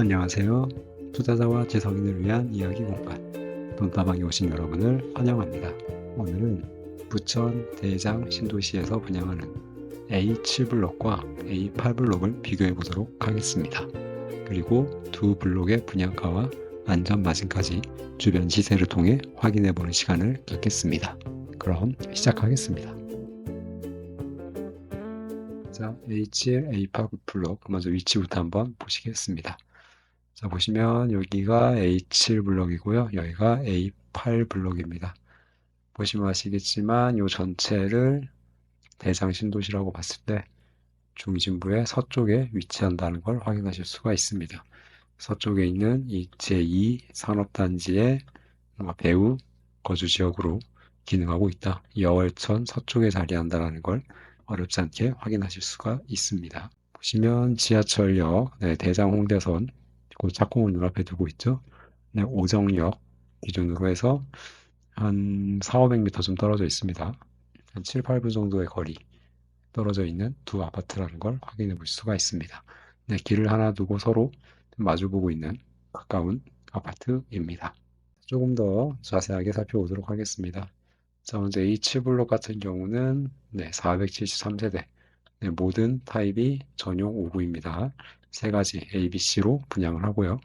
안녕하세요. 투자자와 재성인을 위한 이야기 공간 돈다방에 오신 여러분을 환영합니다. 오늘은 부천 대장 신도시에서 분양하는 A7블록과 A8블록을 비교해 보도록 하겠습니다. 그리고 두 블록의 분양가와 안전 마진까지 주변 시세를 통해 확인해 보는 시간을 갖겠습니다. 그럼 시작하겠습니다. 자, A7, A8블록 먼저 위치부터 한번 보시겠습니다. 자, 보시면 여기가 A7 블록이고요. 여기가 A8 블록입니다. 보시면 아시겠지만 이 전체를 대장 신도시라고 봤을 때 중심부의 서쪽에 위치한다는 걸 확인하실 수가 있습니다. 서쪽에 있는 이 제2 산업단지의 배후 거주지역으로 기능하고 있다. 여월천 서쪽에 자리한다는 걸 어렵지 않게 확인하실 수가 있습니다. 보시면 지하철역, 대장 홍대선 그 짝꿍을 눈앞에 두고 있죠. 네, 오정역 기준으로 해서 한 400~500m 좀 떨어져 있습니다. 한 7~8분 정도의 거리 떨어져 있는 두 아파트라는 걸 확인해 볼 수가 있습니다. 네, 길을 하나 두고 서로 마주보고 있는 가까운 아파트입니다. 조금 더 자세하게 살펴보도록 하겠습니다. 자, 먼저 H블록 같은 경우는 473세대 모든 타입이 전용 5구입니다. 세 가지 A, B, C로 분양을 하고요.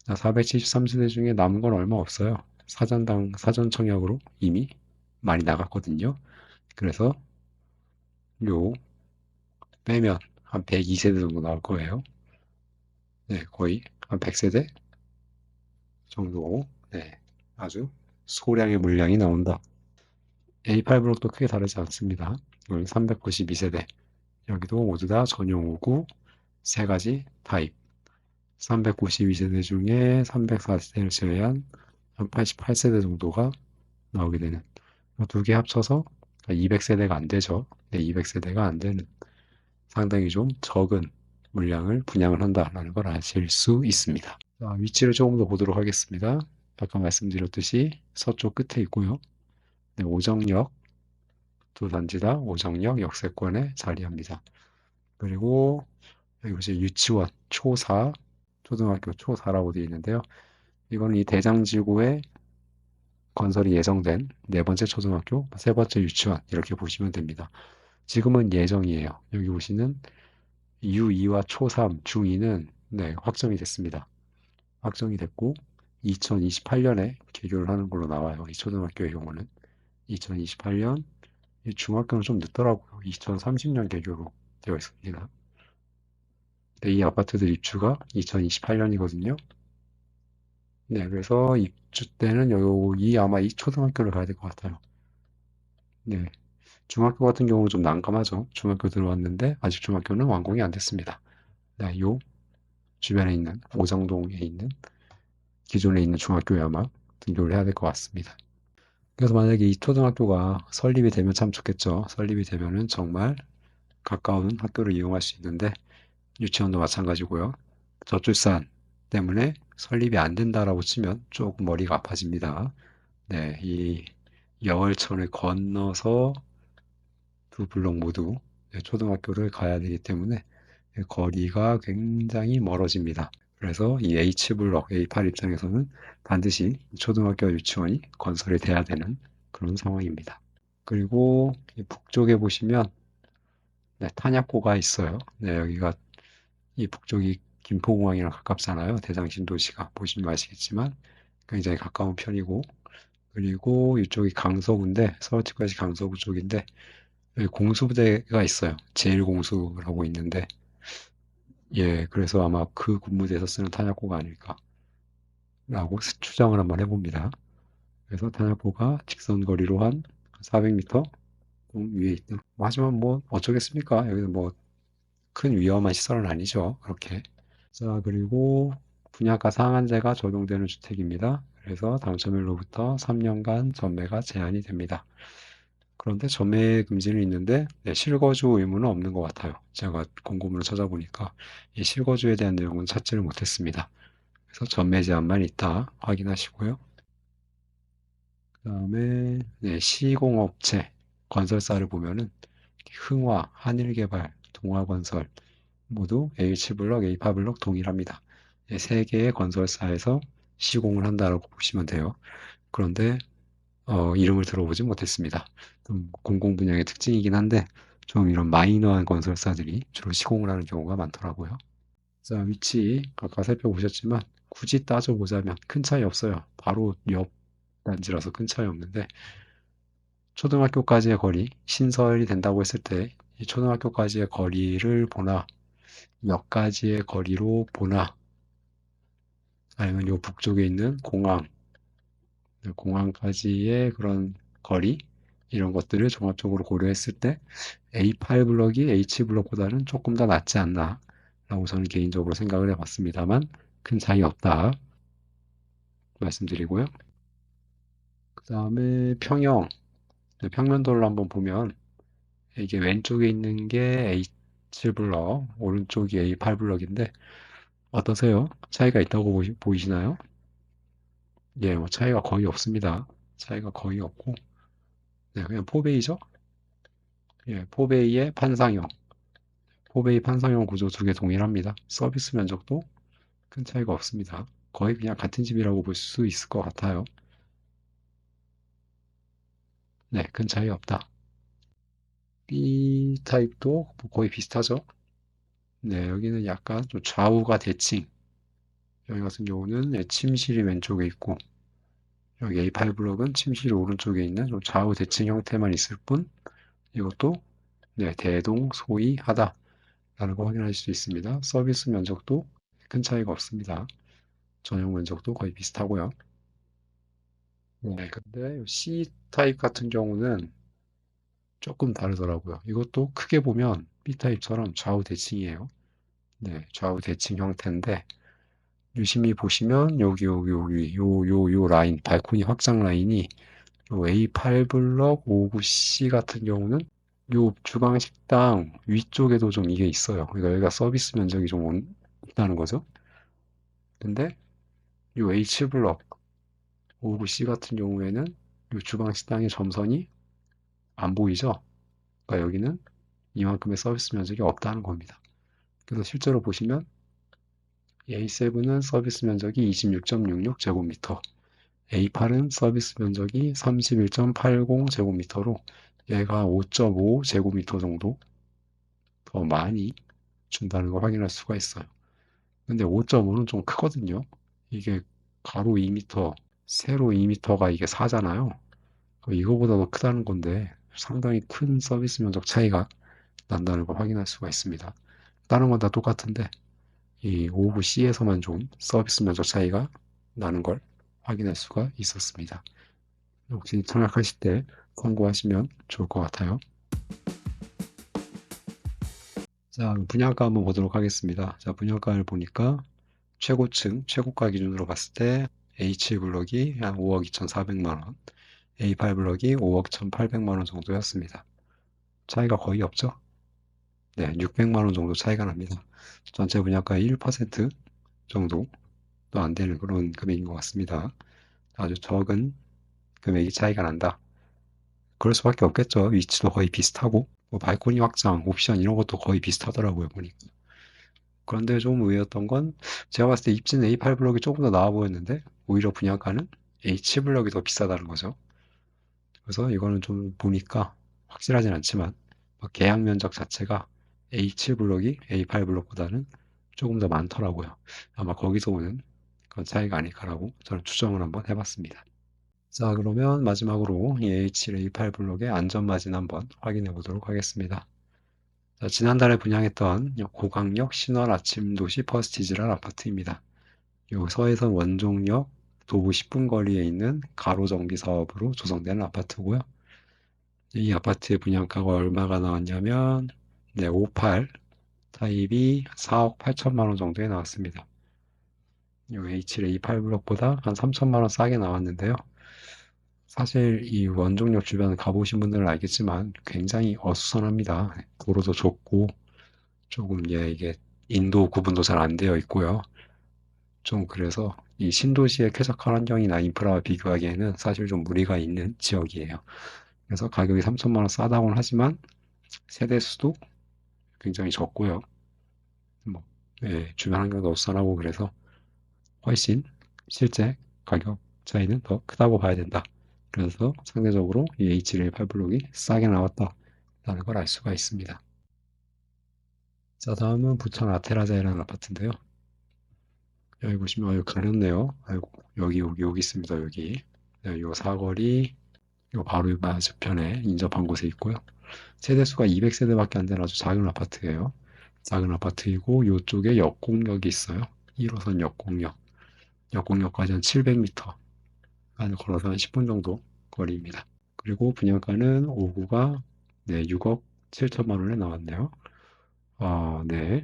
473세대 중에 남은 건 얼마 없어요. 사전 청약으로 이미 많이 나갔거든요. 그래서 요 빼면 한 102세대 정도 나올 거예요. 네, 거의 한 100세대 정도. 네, 아주 소량의 물량이 나온다. A8 블록도 크게 다르지 않습니다. 여기 392세대. 여기도 모두 다 전용 5구 세 가지 타입. 392세대 중에 304세대를 제외한 한 88세대 정도가 나오게 되는 두 개 합쳐서 200세대가 안 되죠. 200세대가 안 되는 상당히 좀 적은 물량을 분양을 한다는 걸 아실 수 있습니다. 자, 위치를 조금 더 보도록 하겠습니다. 아까 말씀드렸듯이 서쪽 끝에 있고요. 오정역 두 단지 다 오정역 역세권에 자리합니다. 그리고 여기 보시면 유치원 초4 초등학교 초4라고 되어 있는데요. 이거는 이 대장지구에 건설이 예정된 네 번째 초등학교, 세 번째 유치원 이렇게 보시면 됩니다. 지금은 예정이에요. 여기 보시는 U2와 초3, 중2는 확정이 됐습니다. 확정이 됐고 2028년에 개교를 하는 걸로 나와요. 이 초등학교의 경우는 2028년, 중학교는 좀 늦더라고요. 2030년 개교로 되어 있습니다. 이 아파트들 입주가 2028년이거든요. 네, 그래서 입주 때는 아마 이 초등학교를 가야 될 것 같아요. 네, 중학교 같은 경우는 좀 난감하죠. 중학교 들어왔는데 아직 중학교는 완공이 안 됐습니다. 네, 요 주변에 있는 오정동에 있는 기존에 있는 중학교에 아마 등교를 해야 될 것 같습니다. 그래서 만약에 이 초등학교가 설립이 되면 참 좋겠죠. 설립이 되면은 정말 가까운 학교를 이용할 수 있는데 유치원도 마찬가지고요. 저출산 때문에 설립이 안 된다라고 치면 조금 머리가 아파집니다. 네, 이 여월천을 건너서 두 블록 모두 초등학교를 가야 되기 때문에 거리가 굉장히 멀어집니다. 그래서 이 H블록, A8 입장에서는 반드시 초등학교 유치원이 건설이 돼야 되는 그런 상황입니다. 그리고 이 북쪽에 보시면 탄약고가 있어요. 네, 여기가 이 북쪽이 김포공항이랑 가깝잖아요. 대장신도시가 보시면 아시겠지만 굉장히 가까운 편이고 그리고 이쪽이 강서구인데 서울특별시 강서구 쪽인데 여기 공수부대가 있어요. 제1공수라고 있는데 예, 그래서 아마 그 군부대에서 쓰는 탄약고가 아닐까라고 추정을 한번 해봅니다. 그래서 탄약고가 직선거리로 한 400m 위에 있다. 하지만 뭐 어쩌겠습니까? 여기는 뭐 큰 위험한 시설은 아니죠. 그렇게. 자, 그리고 분양가 상한제가 적용되는 주택입니다. 그래서 당첨일로부터 3년간 전매가 제한이 됩니다. 그런데 전매 금지는 있는데 실거주 의무는 없는 것 같아요. 제가 공고문을 찾아보니까 이 실거주에 대한 내용은 찾지를 못했습니다. 그래서 전매 제한만 있다 확인하시고요. 그 다음에 시공업체 건설사를 보면은 흥화, 한일개발, 동화건설 모두 H 블록, A8블록 동일합니다. 세 개의 건설사에서 시공을 한다고 보시면 돼요. 그런데 이름을 들어보지 못했습니다. 좀 공공 분야의 특징이긴 한데 좀 이런 마이너한 건설사들이 주로 시공을 하는 경우가 많더라고요. 자, 위치 아까 살펴보셨지만 굳이 따져보자면 큰 차이 없어요. 바로 옆 단지라서 큰 차이 없는데 초등학교까지의 거리, 신설이 된다고 했을 때 이 초등학교까지의 거리를 보나 몇 가지의 거리로 보나 아니면 요 북쪽에 있는 공항, 공항까지의 그런 거리 이런 것들을 종합적으로 고려했을 때 A8 블럭이 H 블럭보다는 조금 더 낫지 않나 라고 저는 개인적으로 생각을 해봤습니다만 큰 차이 없다 말씀드리고요. 그 다음에 평형, 네, 평면도를 한번 보면 이게 왼쪽에 있는 게 H 블럭, 오른쪽이 A8 블럭인데 어떠세요? 차이가 있다고 보이시나요? 예, 뭐 차이가 거의 없습니다. 차이가 거의 없고, 네, 그냥 포베이죠? 예, 포베이의 판상형. 포베이 판상형 구조 두 개 동일합니다. 서비스 면적도 큰 차이가 없습니다. 거의 그냥 같은 집이라고 볼 수 있을 것 같아요. 네, 큰 차이 없다. B 타입도 거의 비슷하죠? 네, 여기는 약간 좀 좌우가 대칭. 여기 같은 경우는 네, 침실이 왼쪽에 있고, 여기 A8 블록은 침실이 오른쪽에 있는 좀 좌우 대칭 형태만 있을 뿐, 이것도 네, 대동소이하다. 라는 거 확인할 수 있습니다. 서비스 면적도 큰 차이가 없습니다. 전용 면적도 거의 비슷하고요. 네, 근데 C 타입 같은 경우는 조금 다르더라고요. 이것도 크게 보면 B 타입처럼 좌우 대칭이에요. 네, 좌우 대칭 형태인데 유심히 보시면 여기 요 라인 발코니 확장 라인이 요 A8 블럭 59C 같은 경우는 요 주방 식당 위쪽에도 좀 이게 있어요. 그러니까 여기가 서비스 면적이 좀 있다는 거죠. 근데 요 H 블럭 59C 같은 경우에는 요 주방 식당의 점선이 안 보이죠? 그러니까 여기는 이만큼의 서비스 면적이 없다는 겁니다. 그래서 실제로 보시면 A7은 서비스 면적이 26.66제곱미터, A8은 서비스 면적이 31.80제곱미터로 얘가 5.5제곱미터 정도 더 많이 준다는 걸 확인할 수가 있어요. 근데 5.5는 좀 크거든요. 이게 가로 2m, 세로 2m가 이게 4잖아요. 이거보다 더 크다는 건데 상당히 큰 서비스 면적 차이가 난다는 걸 확인할 수가 있습니다. 다른 건 다 똑같은데 이 오브 C에서만 좀 서비스 면적 차이가 나는 걸 확인할 수가 있었습니다. 혹시 청약하실 때 참고하시면 좋을 것 같아요. 자, 분양가 한번 보도록 하겠습니다. 자, 분양가를 보니까 최고층, 최고가 기준으로 봤을 때 H 블럭이 한 5억 2,400만 원, A8 블럭이 5억 1,800만 원 정도였습니다. 차이가 거의 없죠? 네, 600만 원 정도 차이가 납니다. 전체 분양가의 1% 정도도 안 되는 그런 금액인 것 같습니다. 아주 적은 금액이 차이가 난다. 그럴 수밖에 없겠죠. 위치도 거의 비슷하고, 뭐 발코니 확장, 옵션 이런 것도 거의 비슷하더라고요, 보니까. 그런데 좀 의외였던 건, 제가 봤을 때 입지는 A8 블럭이 조금 더 나아 보였는데, 오히려 분양가는 H 블럭이 더 비싸다는 거죠. 그래서 이거는 좀 보니까 확실하진 않지만, 계약 면적 자체가 H 블럭이 A8 블럭보다는 조금 더 많더라고요. 아마 거기서 오는 그런 차이가 아닐까라고 저는 추정을 한번 해봤습니다. 자, 그러면 마지막으로 이 H8 블록의 안전마진 한번 확인해 보도록 하겠습니다. 자, 지난달에 분양했던 고강력 신월 아침 도시 퍼스티지랄 아파트입니다. 요 서해선 원종역 도보 10분 거리에 있는 가로정비 사업으로 조성된 아파트고요. 이 아파트의 분양가가 얼마가 나왔냐면, 네, 58 타입이 4억 8천만 원 정도에 나왔습니다. 요 H8 블록보다 한 3천만 원 싸게 나왔는데요. 사실 이 원종역 주변 가보신 분들은 알겠지만 굉장히 어수선합니다. 도로도 좁고 조금 이게 인도 구분도 잘 안 되어 있고요. 좀 그래서 이 신도시의 쾌적한 환경이나 인프라와 비교하기에는 사실 좀 무리가 있는 지역이에요. 그래서 가격이 3천만 원 싸다고는 하지만 세대 수도 굉장히 적고요. 뭐, 예, 주변 환경도 어수선하고 그래서 훨씬 실제 가격 차이는 더 크다고 봐야 된다. 그래서 상대적으로 이 H1A8 블록이 싸게 나왔다라는 걸 알 수가 있습니다. 자, 다음은 부천 아테라자이라는 아파트인데요. 여기 보시면 여기 가렸네요. 아이고, 여기 있습니다. 여기. 네, 요 사거리 요 바로 이 맞은편에 인접한 곳에 있고요. 세대수가 200세대밖에 안 되는 아주 작은 아파트예요. 작은 아파트이고 요쪽에 역공역이 있어요. 1호선 역공역. 역공역까지 한 700m. 한 걸어서 한 10분 정도 거리입니다. 그리고 분양가는 5구가 네, 6억 7천만 원에 나왔네요. 네.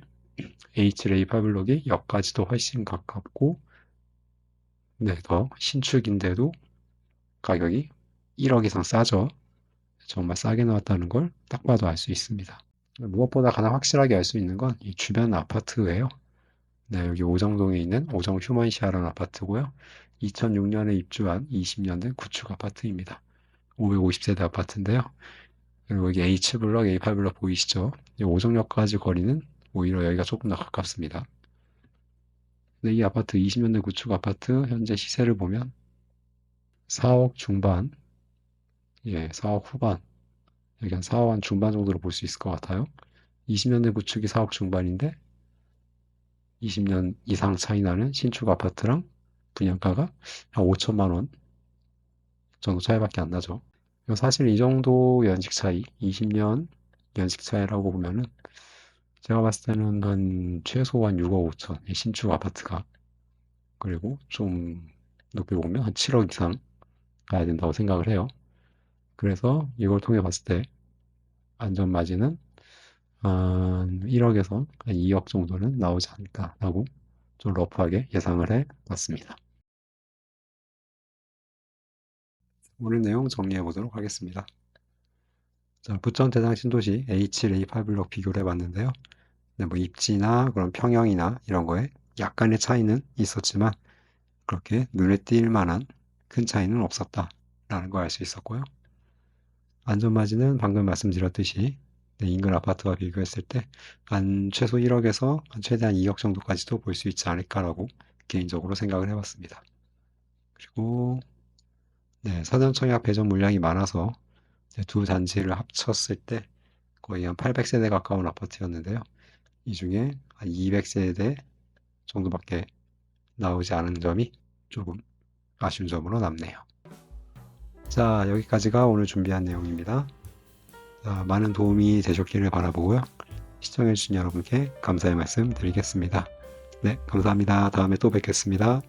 H레이 파블록이 역까지도 훨씬 가깝고 네, 더 신축인데도 가격이 1억 이상 싸죠. 정말 싸게 나왔다는 걸 딱 봐도 알 수 있습니다. 무엇보다 가장 확실하게 알 수 있는 건 이 주변 아파트예요. 네, 여기 오정동에 있는 오정 휴먼시아라는 아파트고요. 2006년에 입주한 20년 된 구축 아파트입니다. 550세대 아파트인데요. 그리고 여기 H블럭, A8블럭 보이시죠? 이 오정역까지 거리는 오히려 여기가 조금 더 가깝습니다. 근데 이 아파트 20년대 구축 아파트 현재 시세를 보면 4억 중반, 예, 4억 후반, 여기 한 4억 한 중반 정도로 볼 수 있을 것 같아요. 20년대 구축이 4억 중반인데 20년 이상 차이 나는 신축 아파트랑 분양가가 한 5천만 원 정도 차이밖에 안 나죠. 사실 이 정도 연식 차이, 20년 연식 차이라고 보면은 제가 봤을 때는 한 최소한 6억 5천, 신축 아파트가 그리고 좀 높게 보면 한 7억 이상 가야 된다고 생각을 해요. 그래서 이걸 통해 봤을 때 안전마진은 한 1억에서 한 2억 정도는 나오지 않을까라고 좀 러프하게 예상을 해 봤습니다. 오늘 내용 정리해 보도록 하겠습니다. 자, 부천 대상 신도시 H8 블록 비교를 해봤는데요. 네, 뭐 입지나 그런 평형이나 이런 거에 약간의 차이는 있었지만 그렇게 눈에 띌 만한 큰 차이는 없었다라는 걸 알 수 있었고요. 안전마진은 방금 말씀드렸듯이 네, 인근 아파트와 비교했을 때 한 최소 1억에서 최대한 2억 정도까지도 볼 수 있지 않을까라고 개인적으로 생각을 해봤습니다. 그리고 네, 사전청약 배정 물량이 많아서 두 단지를 합쳤을 때 거의 한 800세대 가까운 아파트였는데요. 이 중에 한 200세대 정도밖에 나오지 않은 점이 조금 아쉬운 점으로 남네요. 자, 여기까지가 오늘 준비한 내용입니다. 자, 많은 도움이 되셨기를 바라보고요. 시청해주신 여러분께 감사의 말씀 드리겠습니다. 네, 감사합니다. 다음에 또 뵙겠습니다.